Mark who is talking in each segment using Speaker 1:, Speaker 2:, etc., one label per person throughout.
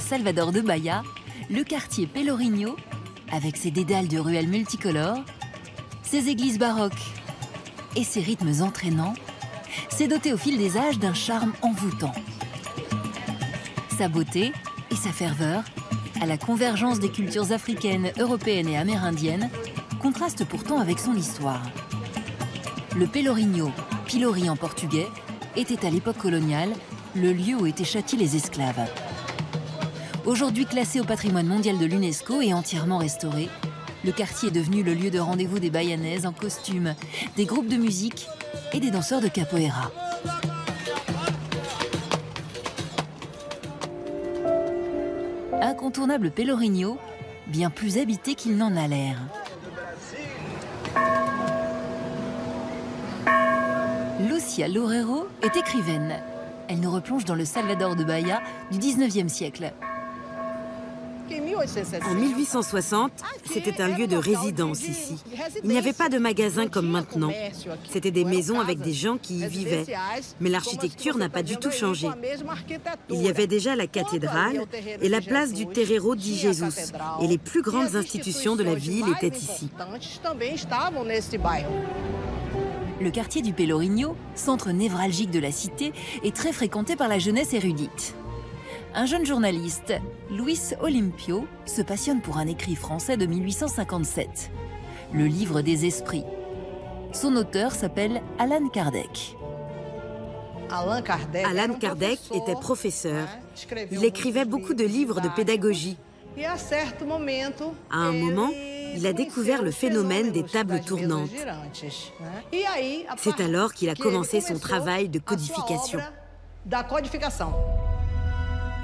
Speaker 1: Salvador de Bahia, le quartier Pelourinho, avec ses dédales de ruelles multicolores, ses églises baroques et ses rythmes entraînants, s'est doté au fil des âges d'un charme envoûtant. Sa beauté et sa ferveur, à la convergence des cultures africaines, européennes et amérindiennes, contrastent pourtant avec son histoire. Le Pelourinho, pilori en portugais, était à l'époque coloniale le lieu où étaient châtiés les esclaves. Aujourd'hui classé au patrimoine mondial de l'UNESCO et entièrement restauré, le quartier est devenu le lieu de rendez-vous des Bahianaises en costume, des groupes de musique et des danseurs de capoeira. Incontournable Pelourinho, bien plus habité qu'il n'en a l'air. Lucia Loureiro est écrivaine. Elle nous replonge dans le Salvador de Bahia du 19e siècle.
Speaker 2: En 1860, c'était un lieu de résidence ici. Il n'y avait pas de magasins comme maintenant. C'était des maisons avec des gens qui y vivaient. Mais l'architecture n'a pas du tout changé. Il y avait déjà la cathédrale et la place du Terreiro de Jesus. Et les plus grandes institutions de la ville étaient ici.
Speaker 1: Le quartier du Pelourinho, centre névralgique de la cité, est très fréquenté par la jeunesse érudite. Un jeune journaliste, Luis Olimpio, se passionne pour un écrit français de 1857, le Livre des Esprits. Son auteur s'appelle Allan Kardec.
Speaker 2: Allan Kardec était professeur. Il écrivait beaucoup de livres de pédagogie. À un moment, il a découvert le phénomène des tables tournantes. C'est alors qu'il a commencé son travail de codification.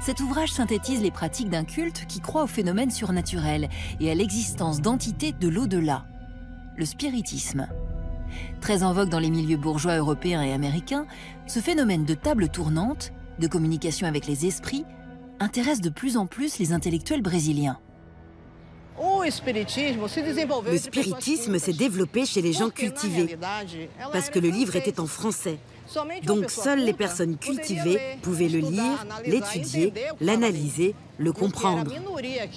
Speaker 1: Cet ouvrage synthétise les pratiques d'un culte qui croit au phénomène surnaturel et à l'existence d'entités de l'au-delà, le spiritisme. Très en vogue dans les milieux bourgeois européens et américains, ce phénomène de table tournante, de communication avec les esprits, intéresse de plus en plus les intellectuels brésiliens.
Speaker 2: Le spiritisme s'est développé chez les gens cultivés, parce que le livre était en français. Donc seules les personnes cultivées pouvaient le lire, l'étudier, l'analyser, le comprendre.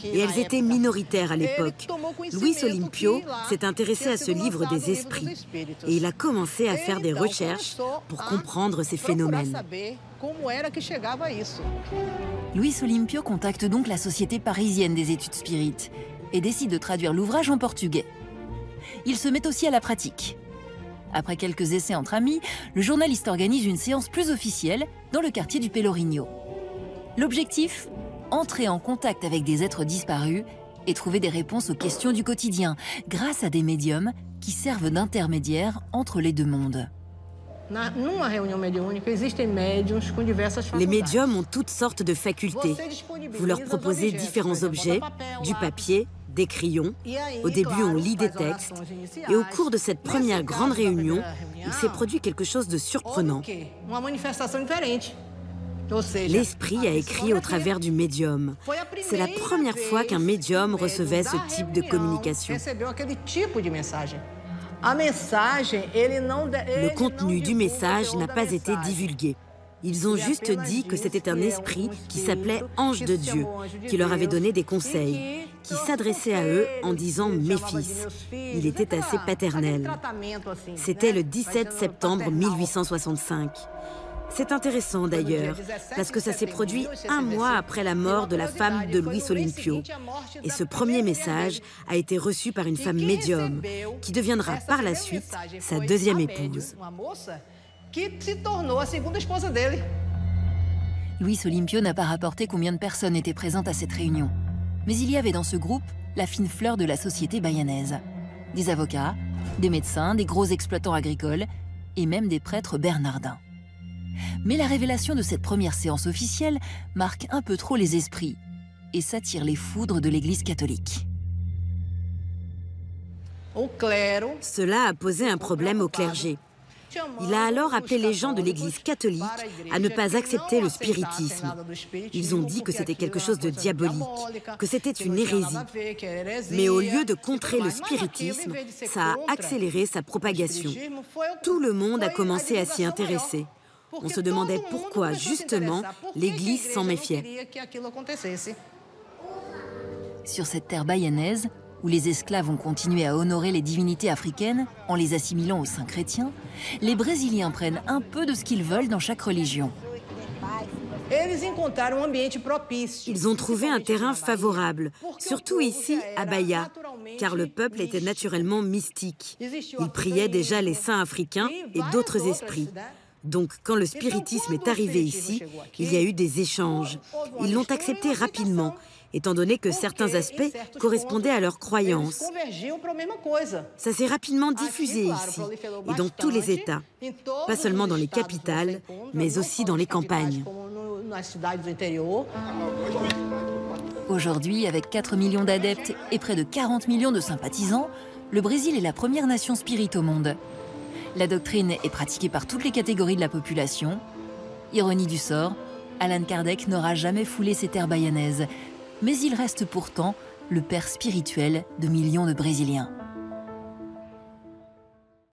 Speaker 2: Et elles étaient minoritaires à l'époque. Luis Olimpio s'est intéressé à ce livre des esprits et il a commencé à faire des recherches pour comprendre ces phénomènes.
Speaker 1: Luis Olimpio contacte donc la Société parisienne des études spirites et décide de traduire l'ouvrage en portugais. Il se met aussi à la pratique. Après quelques essais entre amis, le journaliste organise une séance plus officielle dans le quartier du Pelourinho. L'objectif ? Entrer en contact avec des êtres disparus et trouver des réponses aux questions du quotidien grâce à des médiums qui servent d'intermédiaires entre les deux mondes.
Speaker 2: Les médiums ont toutes sortes de facultés. Vous leur proposez différents objets, du papier, des crayons. Au début, on lit des textes. Et au cours de cette première grande réunion, il s'est produit quelque chose de surprenant. L'esprit a écrit au travers du médium. C'est la première fois qu'un médium recevait ce type de communication. Le contenu du message n'a pas été divulgué. Ils ont juste dit que c'était un esprit qui s'appelait Ange de Dieu, qui leur avait donné des conseils, qui s'adressait à eux en disant « mes fils ». Il était assez paternel. C'était le 17 septembre 1865. C'est intéressant d'ailleurs, parce que ça s'est produit un mois après la mort de la femme de Luis Olimpio. Et ce premier message a été reçu par une femme médium, qui deviendra par la suite sa deuxième épouse.
Speaker 1: Luis Olimpio n'a pas rapporté combien de personnes étaient présentes à cette réunion. Mais il y avait dans ce groupe la fine fleur de la société bayanaise. Des avocats, des médecins, des gros exploitants agricoles et même des prêtres bernardins. Mais la révélation de cette première séance officielle marque un peu trop les esprits et s'attire les foudres de l'Église catholique.
Speaker 2: Cela a posé un problème au clergé. Il a alors appelé les gens de l'Église catholique à ne pas accepter le spiritisme. Ils ont dit que c'était quelque chose de diabolique, que c'était une hérésie. Mais au lieu de contrer le spiritisme, ça a accéléré sa propagation. Tout le monde a commencé à s'y intéresser. On se demandait pourquoi, justement, l'Église s'en méfiait.
Speaker 1: Sur cette terre bayanaise, où les esclaves ont continué à honorer les divinités africaines en les assimilant aux saints chrétiens, les Brésiliens prennent un peu de ce qu'ils veulent dans chaque religion.
Speaker 2: Ils ont trouvé un terrain favorable, surtout ici, à Bahia, car le peuple était naturellement mystique. Il priait déjà les saints africains et d'autres esprits. Donc, quand le spiritisme est arrivé ici, il y a eu des échanges. Ils l'ont accepté rapidement, étant donné que certains aspects correspondaient à leurs croyances. Ça s'est rapidement diffusé ici, et dans tous les États, pas seulement dans les capitales, mais aussi dans les campagnes.
Speaker 1: Aujourd'hui, avec 4 millions d'adeptes et près de 40 millions de sympathisants, le Brésil est la première nation spirite au monde. La doctrine est pratiquée par toutes les catégories de la population. Ironie du sort, Allan Kardec n'aura jamais foulé ces terres bayanaises, mais il reste pourtant le père spirituel de millions de Brésiliens.